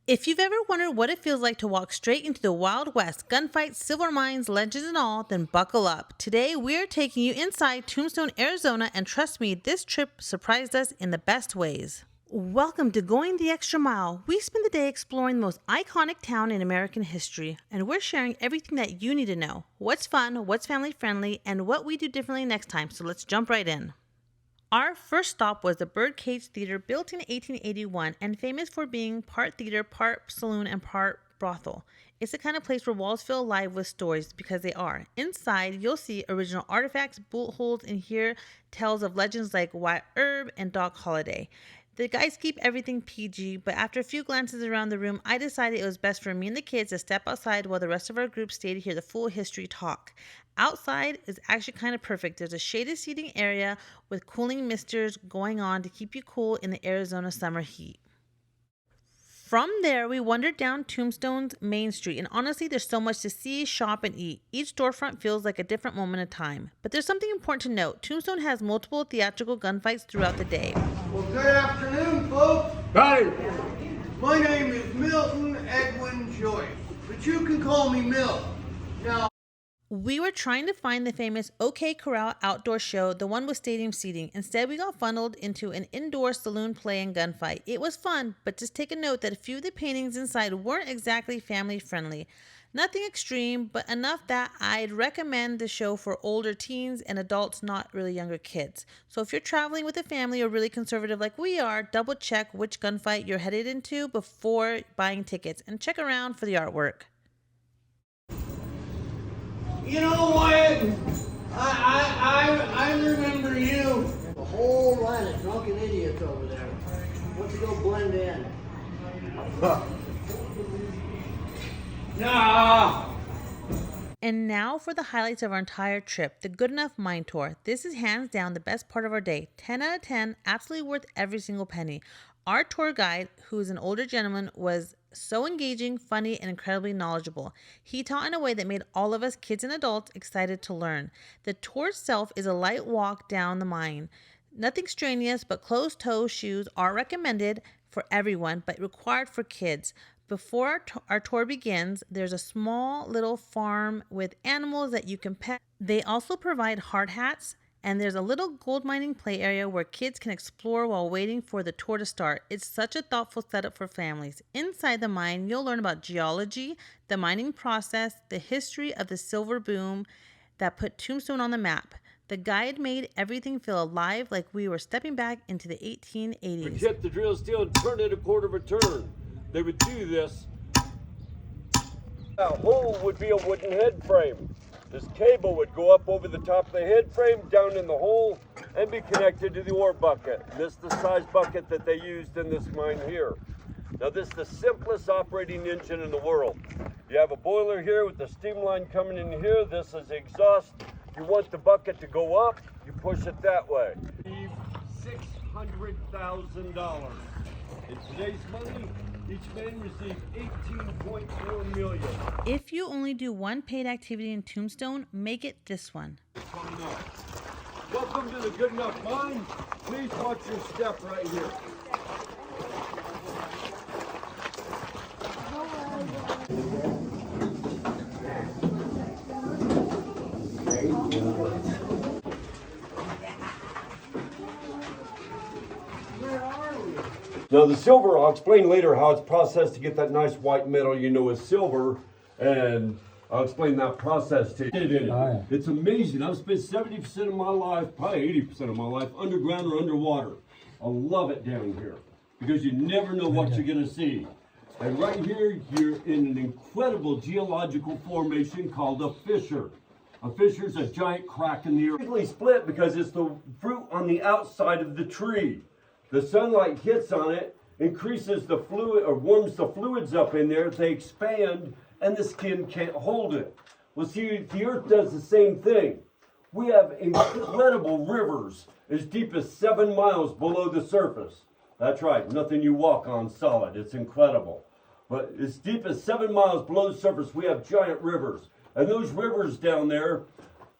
If you've ever wondered what it feels like to walk straight into the Wild West, gunfights, silver mines, legends, and all, then buckle up. Today, we're taking you inside Tombstone, Arizona, and trust me, this trip surprised us in the best ways. Welcome to Going the Extra Mile. We spend the day exploring the most iconic town in American history, and we're sharing everything that you need to know. What's fun, what's family friendly, and what we do differently next time, so let's jump right in. Our first stop was the Birdcage Theater, built in 1881 and famous for being part theater, part saloon, and part brothel. It's the kind of place where walls feel alive with stories, because they are. Inside, you'll see original artifacts, bullet holes, and hear tales of legends like Wyatt Earp and Doc Holliday. The guys keep everything PG, but after a few glances around the room, I decided it was best for me and the kids to step outside while the rest of our group stayed to hear the full history talk. Outside is actually kind of perfect. There's a shaded seating area with cooling misters going on to keep you cool in the Arizona summer heat. From there, we wandered down Tombstone's Main Street, and honestly, there's so much to see, shop, and eat. Each storefront feels like a different moment of time. But there's something important to note. Tombstone has multiple theatrical gunfights throughout the day. Well, good afternoon, folks. Howdy. My name is Milton Edwin Joyce, but you can call me Milt. Now, We were trying to find the famous OK Corral outdoor show, the one with stadium seating. Instead, we got funneled into an indoor saloon play and gunfight. It was fun, but just take a note that a few of the paintings inside weren't exactly family friendly. Nothing extreme, but enough that I'd recommend the show for older teens and adults, not really younger kids. So if you're traveling with a family or really conservative like we are, double check which gunfight you're headed into before buying tickets, and check around for the artwork. you know what? I remember you. A whole line of drunken idiots over there. Want to go blend in. Nah. And now for the highlights of our entire trip, the Good Enough Mine Tour. This is hands down the best part of our day. 10 out of 10, absolutely worth every single penny. Our tour guide, who is an older gentleman, was so engaging, funny, and incredibly knowledgeable. He taught in a way that made all of us, kids and adults, excited to learn. The tour itself is a light walk down the mine. Nothing strenuous, but closed-toe shoes are recommended for everyone, but required for kids. Before our tour begins, there's a small little farm with animals that you can pet. They also provide hard hats, and there's a little gold mining play area where kids can explore while waiting for the tour to start. It's such a thoughtful setup for families. Inside the mine, you'll learn about geology, the mining process, the history of the silver boom that put Tombstone on the map. The guide made everything feel alive, like we were stepping back into the 1880s. Hit the drill steel and turn it a quarter of a turn. They would do this. That hole would be a wooden head frame. This cable would go up over the top of the head frame, down in the hole, and be connected to the ore bucket. This is the size bucket that they used in this mine here. Now this is the simplest operating engine in the world. You have a boiler here with the steam line coming in here. This is the exhaust. You want the bucket to go up, you push it that way. $600,000. In today's money, each man received $18.4 million. If you only do one paid activity in Tombstone, make it this one. Welcome to the Good Enough Mine. Please watch your step right here. Now the silver, I'll explain later how it's processed to get that nice white metal you know is silver, and I'll explain that process to you. Oh, yeah. It's amazing. I've spent 70% of my life, probably 80% of my life, underground or underwater. I love it down here because you never know what you're gonna see. And right here, you're in an incredible geological formation called a fissure. A fissure is a giant crack in the earth. It's usually split because it's the fruit on the outside of the tree. The sunlight hits on it, increases the fluid or warms the fluids up in there. They expand and the skin can't hold it. Well, see, the earth does the same thing. We have incredible rivers as deep as 7 miles below the surface. That's right, nothing you walk on solid. It's incredible. But as deep as 7 miles below the surface, we have giant rivers. And those rivers down there,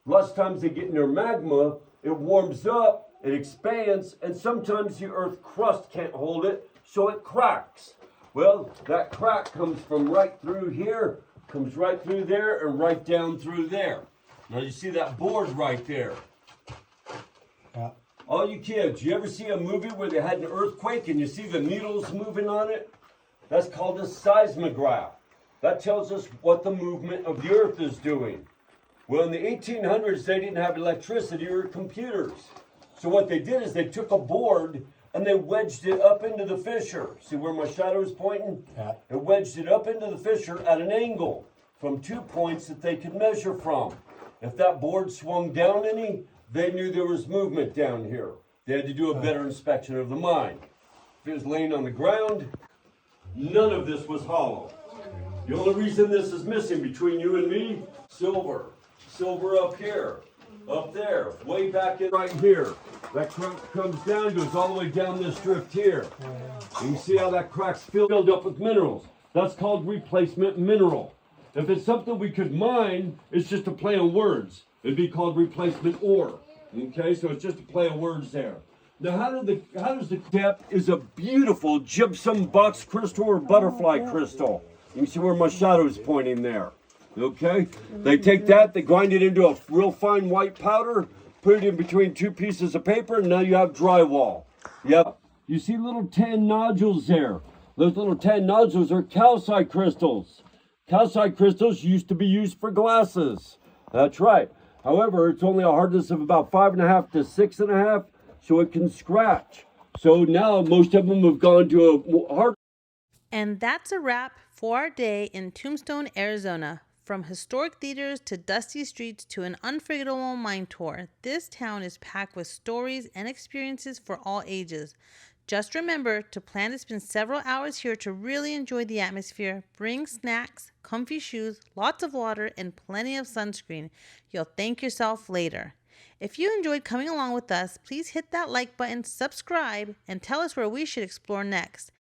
lots of times they get in their magma, it warms up, it expands, and sometimes the earth crust can't hold it, so it cracks. Well, that crack comes from right through here, comes right through there, and right down through there. Now you see that board right there. Yeah. All you kids, you ever see a movie where they had an earthquake and you see the needles moving on it? That's called a seismograph. That tells us what the movement of the earth is doing. Well, in the 1800s, they didn't have electricity or computers. So what they did is they took a board and they wedged it up into the fissure. See where my shadow is pointing? Yeah. They wedged it up into the fissure at an angle from 2 points that they could measure from. If that board swung down any, they knew there was movement down here. They had to do a better inspection of the mine. If it was laying on the ground, none of this was hollow. The only reason this is missing between you and me, silver. Silver up here, up there, way back in right here. That crack comes down, goes all the way down this drift here. You can see how that crack's filled up with minerals. That's called replacement mineral. If it's something we could mine, it's just a play on words. It'd be called replacement ore. Okay, so it's just a play on words there. Now, how does the depth is a beautiful gypsum box crystal or butterfly crystal. You can see where my shadow is pointing there. Okay, they take that, they grind it into a real fine white powder, put it in between 2 pieces of paper, and now you have drywall. Yep. You see little tan nodules there. Those little tan nodules are calcite crystals. Calcite crystals used to be used for glasses. That's right. However, it's only a hardness of about 5.5 to 6.5, so it can scratch. So now most of them have gone to a hard. And that's a wrap for our day in Tombstone, Arizona. From historic theaters to dusty streets to an unforgettable mine tour, this town is packed with stories and experiences for all ages. Just remember to plan to spend several hours here to really enjoy the atmosphere. Bring snacks, comfy shoes, lots of water, and plenty of sunscreen. You'll thank yourself later. If you enjoyed coming along with us, please hit that like button, subscribe, and tell us where we should explore next.